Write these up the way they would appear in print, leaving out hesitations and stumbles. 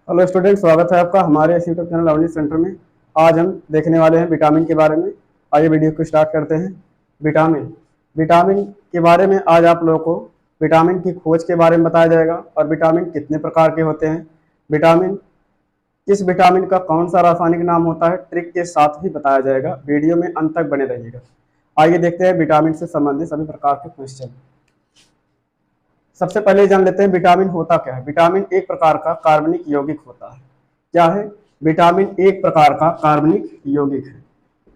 Hello student, स्वागत है आपका हमारे इस यूट्यूब चैनल लर्निंग सेंटर में। आज हम देखने वाले हैं विटामिन के बारे में। आइए वीडियो को स्टार्ट करते हैं। विटामिन विटामिन के बारे में आज आप लोगों को विटामिन की खोज के बारे में बताया जाएगा और विटामिन कितने प्रकार के होते हैं, विटामिन किस विटामिन का कौन सा रासायनिक नाम होता है, ट्रिक के साथ ही बताया जाएगा। वीडियो में अंत तक बने रहिएगा। आइए देखते हैं विटामिन से संबंधित सभी प्रकार के क्वेश्चन। सबसे पहले जान लेते हैं विटामिन होता क्या है। विटामिन एक प्रकार का कार्बनिक यौगिक होता है। क्या है? विटामिन एक प्रकार का कार्बनिक यौगिक है।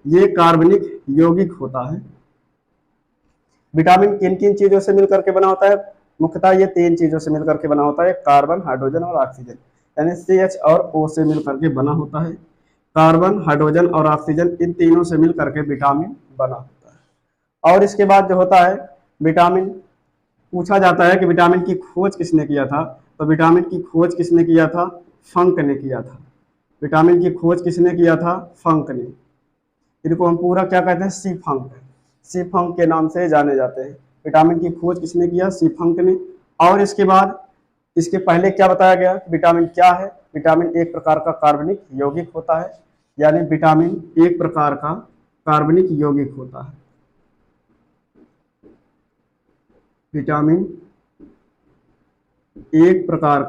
ये कार्बनिक यौगिक होता है। विटामिन किन किन चीजों से मिलकर के बना होता है? मुख्यतः ये तीन चीजों से मिलकर के बना होता है, कार्बन, हाइड्रोजन और ऑक्सीजन, यानी CH और O से मिलकर के बना होता है। कार्बन, हाइड्रोजन और ऑक्सीजन, इन तीनों से मिलकर के विटामिन बना होता है। और इसके बाद जो होता है विटामिन, पूछा जाता है कि विटामिन की खोज किसने किया था, तो विटामिन की खोज किसने किया था? फंक ने किया था। विटामिन की खोज किसने किया था? फंक ने। इनको हम पूरा क्या कहते हैं? सी फंक। सी फंक के नाम से जाने जाते हैं। विटामिन की खोज किसने किया? सी फंक ने। और इसके बाद इसके पहले क्या बताया गया? विटामिन क्या है? विटामिन एक प्रकार का कार्बनिक यौगिक होता है, यानी विटामिन एक प्रकार का कार्बनिक यौगिक होता है। विटामिन एक प्रकार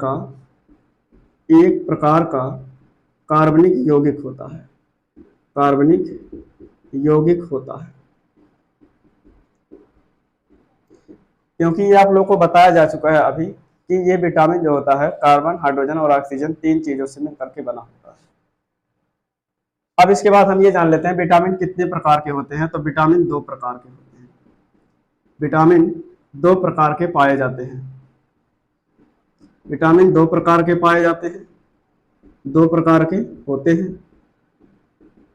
का कार्बनिक यौगिक होता है। कार्बनिक यौगिक होता है, क्योंकि ये आप लोगों को बताया जा चुका है अभी कि ये विटामिन जो होता है कार्बन, हाइड्रोजन और ऑक्सीजन, तीन चीजों से मिलकर के बना होता है। अब इसके बाद हम ये जान लेते हैं विटामिन कितने प्रकार के होते हैं। तो विटामिन दो प्रकार के होते हैं। विटामिन दो प्रकार के पाए जाते हैं। विटामिन दो प्रकार के पाए जाते हैं, दो प्रकार के होते हैं।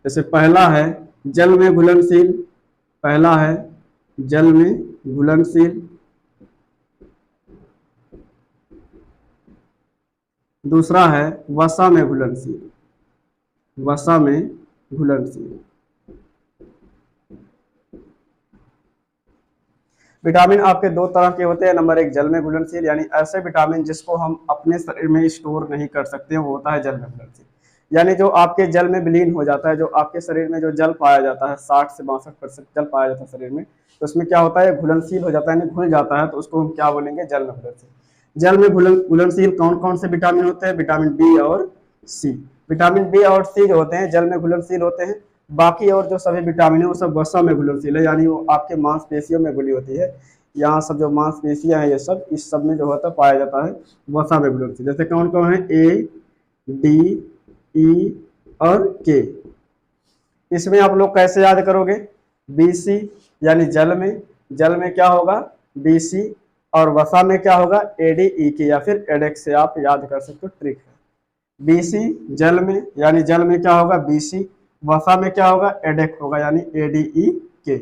जैसे पहला है जल में घुलनशील, पहला है जल में घुलनशील, दूसरा है वसा में घुलनशील, वसा में घुलनशील। विटामिन आपके दो तरह के होते हैं। नंबर एक जल में घुलनशील, यानी ऐसे विटामिन जिसको हम अपने शरीर में स्टोर नहीं कर सकते हैं, वो होता है जल में घुलनशील। यानी जो आपके जल में विलीन हो जाता है, जो आपके शरीर में जो जल पाया जाता है, 60 से 62% जल पाया जाता है शरीर में, तो उसमें क्या होता है? घुलनशील हो जाता है, यानी घुल जाता है, तो उसको हम क्या बोलेंगे? जल में घुलनशील। जल में घुलनशील कौन कौन से विटामिन होते हैं? विटामिन बी और सी। विटामिन बी और सी जो होते हैं जल में घुलनशील होते हैं। बाकी और जो सभी विटामिन है वो सब वसा में घुलनशील है, यानी वो आपके मांसपेशियों में घुली होती है। यहाँ सब जो मांसपेशियां हैं, ये सब इस सब में जो होता है पाया जाता है वसा में घुलनशील। जैसे कौन कौन है? ए, डी, ई और के। इसमें आप लोग कैसे याद करोगे? BC, यानी जल में क्या होगा? BC, और वसा में क्या होगा? ADEK या फिर एडेक्स से आप याद कर सकते हो, ट्रिक है। BC जल में, यानी जल में क्या होगा? BC, वसा में क्या होगा? एडेक होगा, यानी ADEK।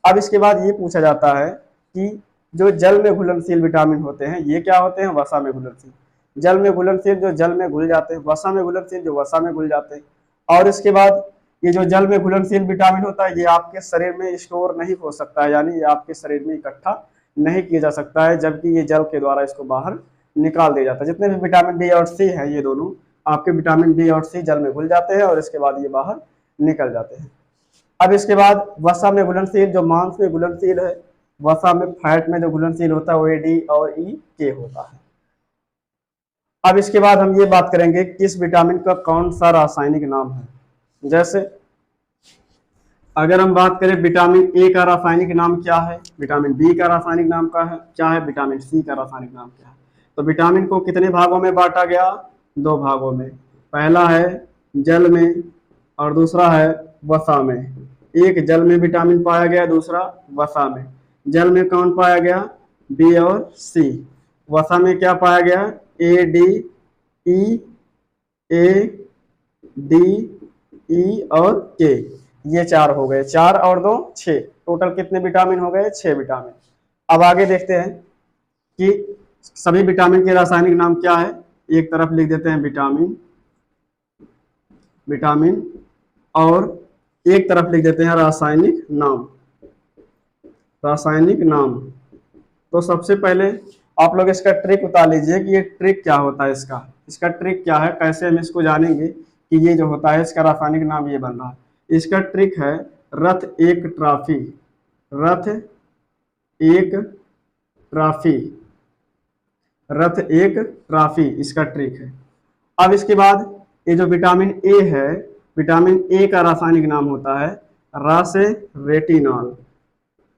अब इसके बाद ये पूछा जाता है कि जो जल में घुलनशील विटामिन होते हैं ये क्या होते हैं? वसा में घुलनशील। जल में घुलनशील जो जल में घुल जाते हैं, वसा में घुलनशील जो वसा में घुल जाते हैं। और इसके बाद ये जो जल में घुलनशील विटामिन होता है ये आपके शरीर में स्टोर नहीं हो सकता है, यानी ये आपके शरीर में इकट्ठा नहीं किया जा सकता है, जबकि ये जल के द्वारा इसको बाहर निकाल दिया जाता है। जितने भी विटामिन डी और सी है, ये दोनों आपके विटामिन डी और सी जल में घुल जाते हैं और इसके बाद ये बाहर निकल जाते हैं। अब इसके बाद वसा में घुलनशील जो मांस में घुलनशील है, वसा में फैट में जो घुलनशील होता है वो AD और EK होता है। अब इसके बाद हम ये बात करेंगे किस विटामिन का कौन सा रासायनिक नाम है। जैसे अगर हम बात करें विटामिन ए का रासायनिक नाम क्या है, विटामिन बी का रासायनिक नाम क्या है, विटामिन सी का रासायनिक नाम क्या है। तो विटामिन को कितने भागों में बांटा गया? दो भागों में। पहला है जल में और दूसरा है वसा में। एक जल में विटामिन पाया गया, दूसरा वसा में। जल में कौन पाया गया? बी और सी। वसा में क्या पाया गया? ADE, ADE और के। ये चार हो गए, 4 और 2 6। टोटल कितने विटामिन हो गए? 6 विटामिन। अब आगे देखते हैं कि सभी विटामिन के रासायनिक नाम क्या है। एक तरफ लिख देते हैं विटामिन और एक तरफ लिख देते हैं रासायनिक नाम। तो सबसे पहले आप लोग इसका ट्रिक उतार लीजिए कि ये ट्रिक क्या होता है, इसका ट्रिक क्या है, कैसे हम इसको जानेंगे कि ये जो होता है इसका रासायनिक नाम ये बन रहा है। इसका ट्रिक है रथ एक ट्राफी, रथ एक ट्राफी, रथ एक ट्राफी, इसका ट्रिक है। अब इसके बाद ये जो विटामिन ए है, विटामिन ए का रासायनिक नाम होता है रासेरेटिनॉल,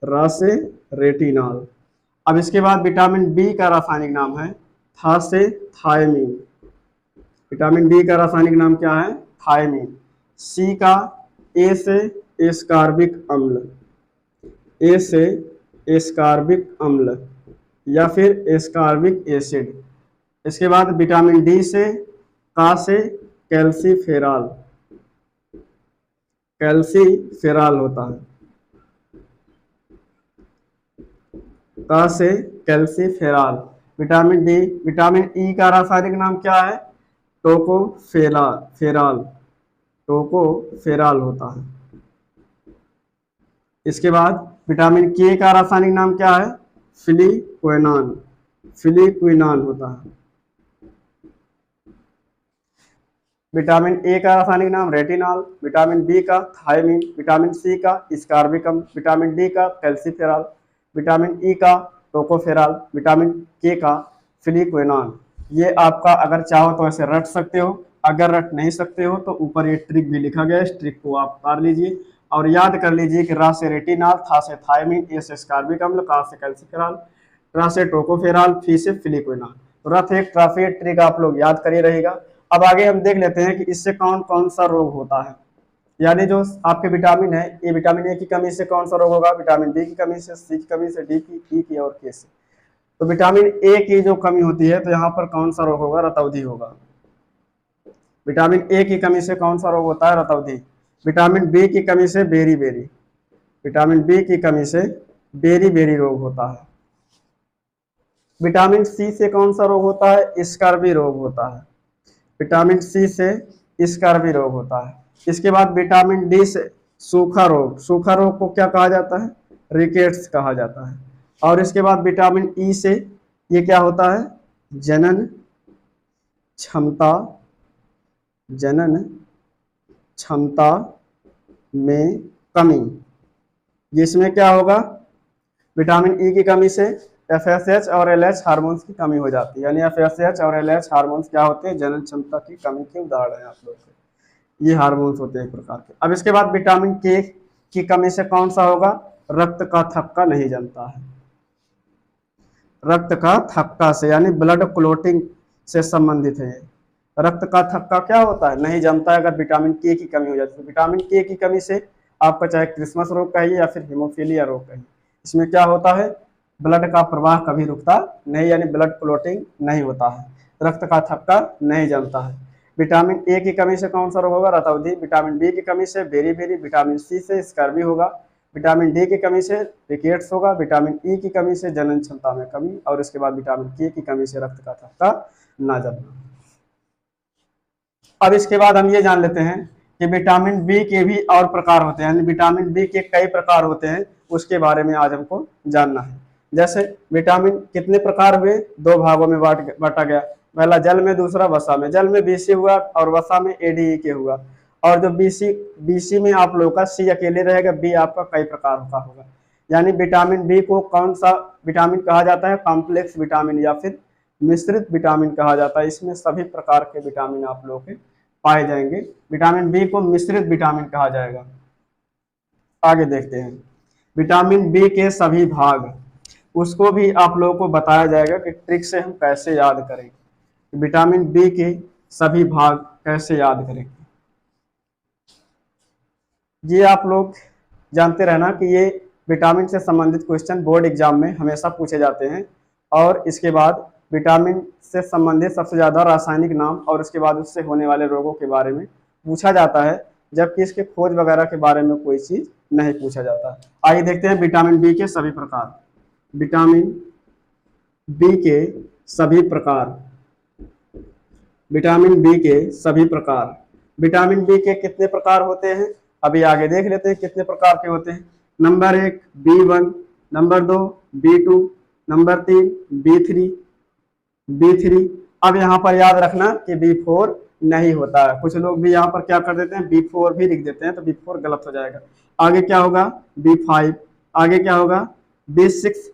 रासेरेटिनॉल। अब इसके बाद विटामिन बी का रासायनिक नाम है थासेथायमिन, विटामिन बी का रासायनिक नाम क्या है, थायमिन। सी का ए से एस्कार्बिक अम्ल, ए से एस्कार्बिक अम्ल या फिर एस्कार्बिक एसिड। इसके बाद विटामिन डी से का से कैल्सीफेरॉल, कैल्सीफेरॉल होता है, का से calciferol. Vitamin D, vitamin E का रासायनिक नाम क्या है, टोकोफेरॉल, टोकोफेरॉल होता है। इसके बाद विटामिन के का रासायनिक नाम क्या है, फिलिक्विनान, फिलिक्विनान होता है। विटामिन ए का रासायनिक नाम रेटिनॉल, विटामिन बी का थायमिन, विटामिन सी का स्कार्बिकम, विटामिन डी का कैल्सीफेरॉल, विटामिन ई का टोकोफेरॉल, विटामिन के का फिलिक्विनान। ये आपका अगर चाहो तो ऐसे रट सकते हो, अगर रट नहीं सकते हो तो ऊपर ये ट्रिक भी लिखा गया है, इस ट्रिक को आप उतार लीजिए और याद कर लीजिए कि रा से रेटिनॉल, था से थायमिन, ए से स्कार्बिक अम्ल, का से कैल्सीफेरॉल, ट्रा से टोकोफेरॉल, फी से फिलिक्विनान। रथ एक ट्राफी ट्रिक आप लोग याद करिए रहेगा। अब आगे हम देख लेते हैं कि इससे कौन कौन सा रोग होता है, यानी जो आपके विटामिन है, ये विटामिन ए की कमी से कौन सा रोग होगा, विटामिन बी की कमी से, सी की कमी से, डी की, ई की और के से। तो विटामिन ए की जो कमी होती है तो यहाँ पर कौन सा रोग होगा, रतौंधी होगा। विटामिन ए की कमी से कौन सा रोग होता है, रतौंधी। विटामिन बी की कमी से बेरी बेरी, विटामिन बी की कमी से बेरी बेरी रोग होता है। विटामिन सी से कौन सा रोग होता है, स्कर्वी रोग होता है, विटामिन सी से स्कर्वी रोग होता है। इसके बाद विटामिन डी से सूखा रोग, सूखा रोग को क्या कहा जाता है, रिकेट्स कहा जाता है। और इसके बाद विटामिन ई से ये क्या होता है, जनन क्षमता, जनन क्षमता में कमी। जिसमें क्या होगा, विटामिन ई की कमी से एफएसएच और एलएच हार्मोन्स की कमी हो जाती है, यानी एफएसएच और एलएच हार्मोन्स क्या होते हैं, जनन क्षमता की कमी के उदाहरण है आप लोग के, ये हार्मोन्स होते हैं एक प्रकार के। अब इसके बाद विटामिन के की कमी से कौन सा होगा, रक्त का थक्का नहीं जमता है, रक्त का थक्का से, यानी ब्लड क्लोटिंग से संबंधित है। रक्त का थक्का क्या होता है, नहीं जमता है अगर विटामिन के की कमी हो जाती है। विटामिन के की कमी से आपका चाहे क्रिसमस रोग कहिए या फिर हीमोफीलिया रोग कहिए, इसमें क्या होता है, ब्लड का प्रवाह कभी रुकता नहीं, यानी ब्लड क्लोटिंग नहीं होता है, रक्त का थक्का नहीं जमता है। विटामिन ए की कमी से कौन सा रोग होगा, रतौंधी। विटामिन बी की कमी से बेरी बेरी, विटामिन सी से स्कर्वी होगा, विटामिन डी की कमी से रिकेट्स होगा, विटामिन ई की कमी से जनन क्षमता में कमी, और इसके बाद विटामिन के की कमी से रक्त का थक्का ना जमना। अब इसके बाद हम ये जान लेते हैं कि विटामिन बी के भी और प्रकार होते हैं, यानी विटामिन बी के कई प्रकार होते हैं, उसके बारे में आज हमको जानना है। जैसे विटामिन कितने प्रकार हुए, दो भागों में बांटा गया, पहला जल में, दूसरा वसा में। जल में बीसी हुआ और वसा में एडीई के हुआ। और जो बीसी में आप लोगों का सी अकेले रहेगा, बी आपका कई प्रकार का होगा। यानी विटामिन बी को कौन सा विटामिन कहा जाता है, कॉम्प्लेक्स विटामिन या फिर मिश्रित विटामिन कहा जाता है। इसमें सभी प्रकार के विटामिन आप लोगों के पाए जाएंगे। विटामिन बी को मिश्रित विटामिन कहा जाएगा। आगे देखते हैं विटामिन बी के सभी भाग, उसको भी आप लोगों को बताया जाएगा कि ट्रिक से हम कैसे याद करें, विटामिन बी के सभी भाग कैसे याद करें। ये आप लोग जानते रहना कि ये विटामिन से संबंधित क्वेश्चन बोर्ड एग्जाम में हमेशा पूछे जाते हैं। और इसके बाद विटामिन से संबंधित सबसे ज़्यादा रासायनिक नाम और उसके बाद उससे होने वाले रोगों के बारे में पूछा जाता है, जबकि इसके खोज वगैरह के बारे में कोई चीज़ नहीं पूछा जाता। आइए देखते हैं विटामिन बी के सभी प्रकार। विटामिन बी के सभी प्रकार, विटामिन बी के सभी प्रकार। विटामिन बी के कितने प्रकार होते हैं, अभी आगे देख लेते हैं कितने प्रकार के होते हैं। Number 1 B1, number 2 B2, number 3 B3, B3। अब यहाँ पर याद रखना कि B4 नहीं होता है। कुछ लोग भी यहाँ पर क्या कर देते हैं, B4 भी लिख देते हैं, तो B4 गलत हो जाएगा। आगे क्या होगा, B5। आगे क्या होगा, B6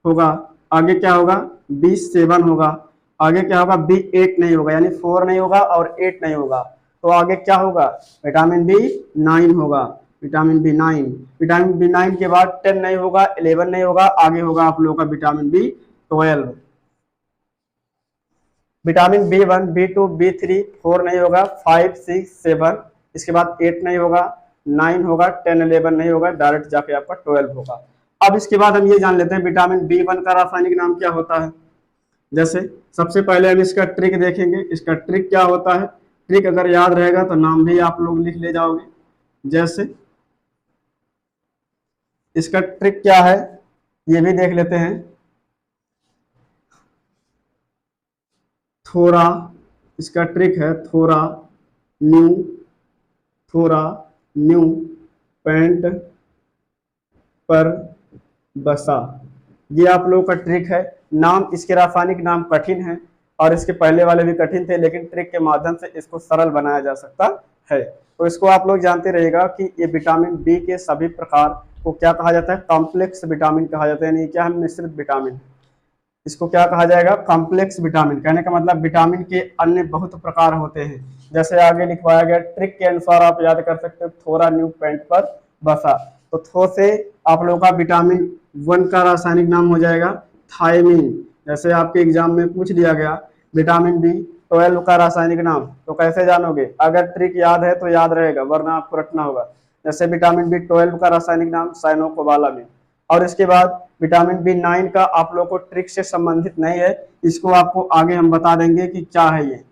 होगा। आगे क्या होगा, B7 होगा। आगे क्या होगा, B8 नहीं होगा, यानी 4 नहीं होगा और 8 नहीं होगा। तो आगे क्या होगा, विटामिन B9 होगा, विटामिन B9। विटामिन B9 के बाद 10 नहीं होगा, 11 नहीं होगा, आगे होगा आप लोगों का vitamin B12। Vitamin B1, B2, B3, 4 नहीं होगा, 5, 6, 7, इसके बाद 8 नहीं होगा, 9 होगा, 10, 11 नहीं होगा, डायरेक्ट जाके आपका 12 होगा। अब इसके बाद हम ये जान लेते हैं विटामिन B1 का रासायनिक नाम क्या होता है। जैसे सबसे पहले हम इसका ट्रिक देखेंगे, इसका ट्रिक क्या होता है। ट्रिक अगर याद रहेगा तो नाम भी आप लोग लिख ले जाओगे। जैसे इसका ट्रिक क्या है ये भी देख लेते हैं। थोड़ा, इसका ट्रिक है थोड़ा न्यू, थोड़ा न्यू पैंट पर बसा। ये आप लोगों का ट्रिक है। नाम, इसके रासायनिक नाम कठिन है और इसके पहले वाले भी कठिन थे, लेकिन ट्रिक के माध्यम से इसको सरल बनाया जा सकता है। तो इसको आप लोग जानते रहिएगा कि ये विटामिन बी के सभी प्रकार को क्या कहा जाता है, कॉम्प्लेक्स विटामिन कहा जाता है। यानी क्या है, मिश्रित विटामिन। इसको क्या कहा जाएगा, कॉम्प्लेक्स विटामिन। कहने का मतलब विटामिन के अन्य बहुत प्रकार होते हैं। जैसे आगे लिखवाया गया ट्रिक के अनुसार आप याद कर सकते हो, थोड़ा न्यू पैंट पर बसा। तो थो से आप लोगों का विटामिन 1 का रासायनिक नाम हो जाएगा थायमीन। जैसे आपके एग्जाम में पूछ लिया गया विटामिन B12 का रासायनिक नाम, तो कैसे जानोगे, अगर ट्रिक याद है तो याद रहेगा, वरना आपको रटना होगा। जैसे विटामिन B12 का रासायनिक नाम साइनोकोबालामिन। और इसके बाद विटामिन B9 का आप लोग को ट्रिक से संबंधित नहीं है, इसको आपको आगे हम बता देंगे कि क्या है। ये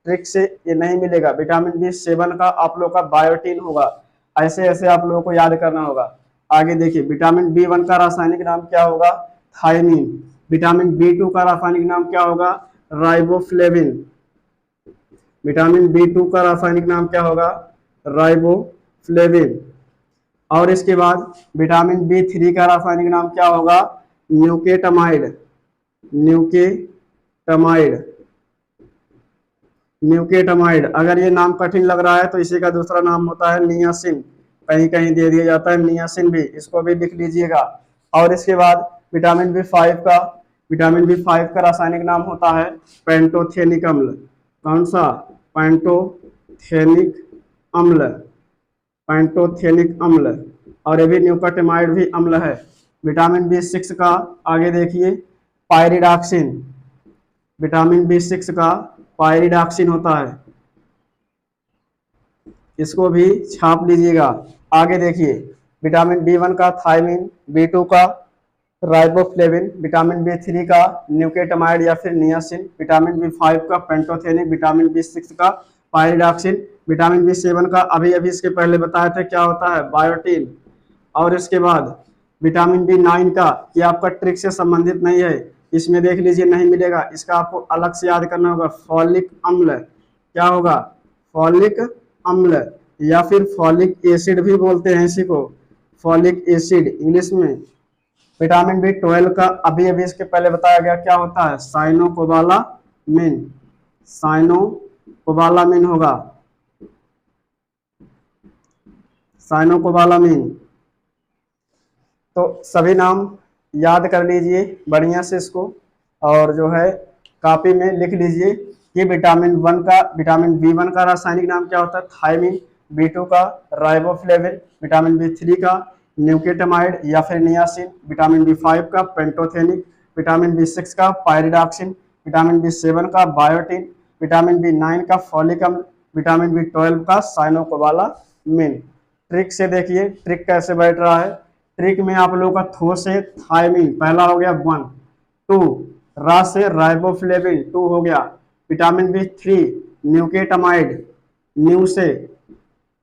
ट्रिक से ये नहीं मिलेगा। विटामिन B7 का आप लोग का बायोटीन होगा। ऐसे ऐसे आप लोगों को याद करना होगा। आगे देखिए विटामिन B1 का रासायनिक नाम क्या होगा, थायमीन। विटामिन B2 का रासायनिक नाम क्या होगा, राइबोफ्लेविन। विटामिन B2 का रासायनिक नाम क्या होगा, राइबोफ्लेविन। और इसके बाद विटामिन B3 का रासायनिक नाम क्या होगा, न्यूकेटामाइड। न्यूकेटामाइड, न्यूकेटामाइड। अगर ये नाम कठिन लग रहा है तो इसी का दूसरा नाम होता है नियासिन। कहीं कहीं दे दिया जाता है नियासिन भी, इसको भी लिख लीजिएगा। और इसके बाद विटामिन B5 का रासायनिक नाम होता है पेंटोथेनिक अम्ल। कौन सा, पेंटोथेनिक अम्ल, पेंटोथेनिक अम्ल। और ये भी न्यूकेटामाइड भी अम्ल है। विटामिन B6 का आगे देखिए पायरिडॉक्सिन। विटामिन B6 का पायरिडॉक्सिन होता है, इसको भी छाप लीजिएगा। आगे देखिए विटामिन B1 का थायमीन, B2 का राइबोफ्लेविन, विटामिन B3 का न्यूकेटामाइड या फिर नियासिन, विटामिन B5 का पेंटोथेनिक, विटामिन B6 का पायरिडॉक्सिन, विटामिन B7 का अभी अभी इसके पहले बताया था क्या होता है, बायोटीन। और इसके बाद विटामिन B9 का, ये आपका ट्रिक से संबंधित नहीं है, इसमें देख लीजिए नहीं मिलेगा, इसका आपको अलग से याद करना होगा, फॉलिक अम्ल। क्या होगा, फॉलिक अम्ल या फिर फॉलिक एसिड भी बोलते हैं इसी को, फॉलिक एसिड इंग्लिश में। विटामिन B12 का अभी अभी इसके पहले बताया गया क्या होता है, साइनोकोबालामिन। साइनोकोबालामिन होगा, साइनोकोबालामिन। तो सभी नाम याद कर लीजिए बढ़िया से इसको, और जो है कॉपी में लिख लीजिए कि विटामिन B1 का रासायनिक नाम क्या होता है, थायमीन। B2 का राइबोफ्लेविन, विटामिन B3 का न्यूकेटामाइड या फिर नियासिन, विटामिन B5 का पेंटोथेनिक, विटामिन B6 का पायरिडॉक्सिन, विटामिन B7 का बायोटीन, विटामिन B9 का फॉलिक अम्ल, विटामिन B12 का साइनोकोबालामिन। ट्रिक से देखिए ट्रिक कैसे बैठ रहा है। ट्रिक में आप लोगों का थो से थायमीन पहला हो गया 1, 2 रा से राइबोफ्लेविन 2 हो गया, विटामिन B3 न्यूकेटामाइड, न्यू से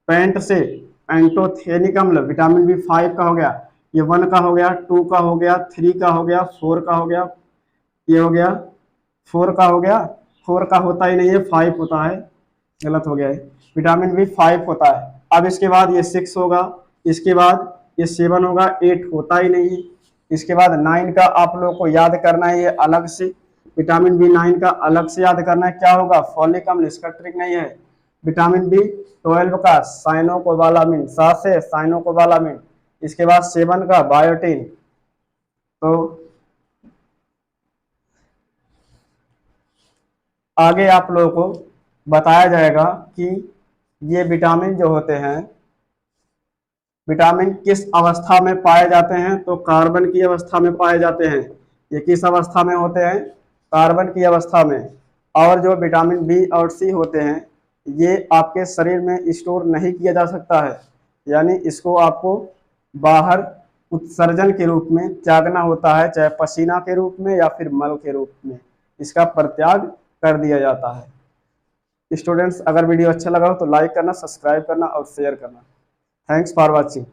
पेंट से पेंटोथेनिक अम्ल, विटामिन B5 का हो गया, ये 1 का हो गया, 2 का हो गया, 3 का हो गया, 4 का हो गया, ये हो गया 4 का हो गया, 4 का होता ही नहीं है 5 होता है, गलत हो गया है, विटामिन B5 होता है। अब इसके बाद ये 6 होगा, इसके बाद ये 7 होगा, 8 होता ही नहीं है, इसके बाद 9 का आप लोगों को याद करना है, ये अलग से विटामिन B9 का अलग से याद करना है। क्या होगा? फॉलिक अम्ल, इसका ट्रिक नहीं है। विटामिन B12 का साइनोकोबालामिन, 7 से साइनोकोबालामिन। इसके बाद 7 का बायोटिन। तो आगे आप लोगों को बताया जाएगा कि ये विटामिन जो होते हैं, विटामिन किस अवस्था में पाए जाते हैं। तो कार्बन की अवस्था में पाए जाते हैं। ये किस अवस्था में होते हैं? कार्बन की अवस्था में। और जो विटामिन बी और सी होते हैं, ये आपके शरीर में स्टोर नहीं किया जा सकता है, यानी इसको आपको बाहर उत्सर्जन के रूप में त्यागना होता है, चाहे पसीना के रूप में या फिर मल के रूप में इसका परित्याग कर दिया जाता है। स्टूडेंट्स, अगर वीडियो अच्छा लगा हो तो लाइक करना, सब्सक्राइब करना और शेयर करना। Thanks for watching.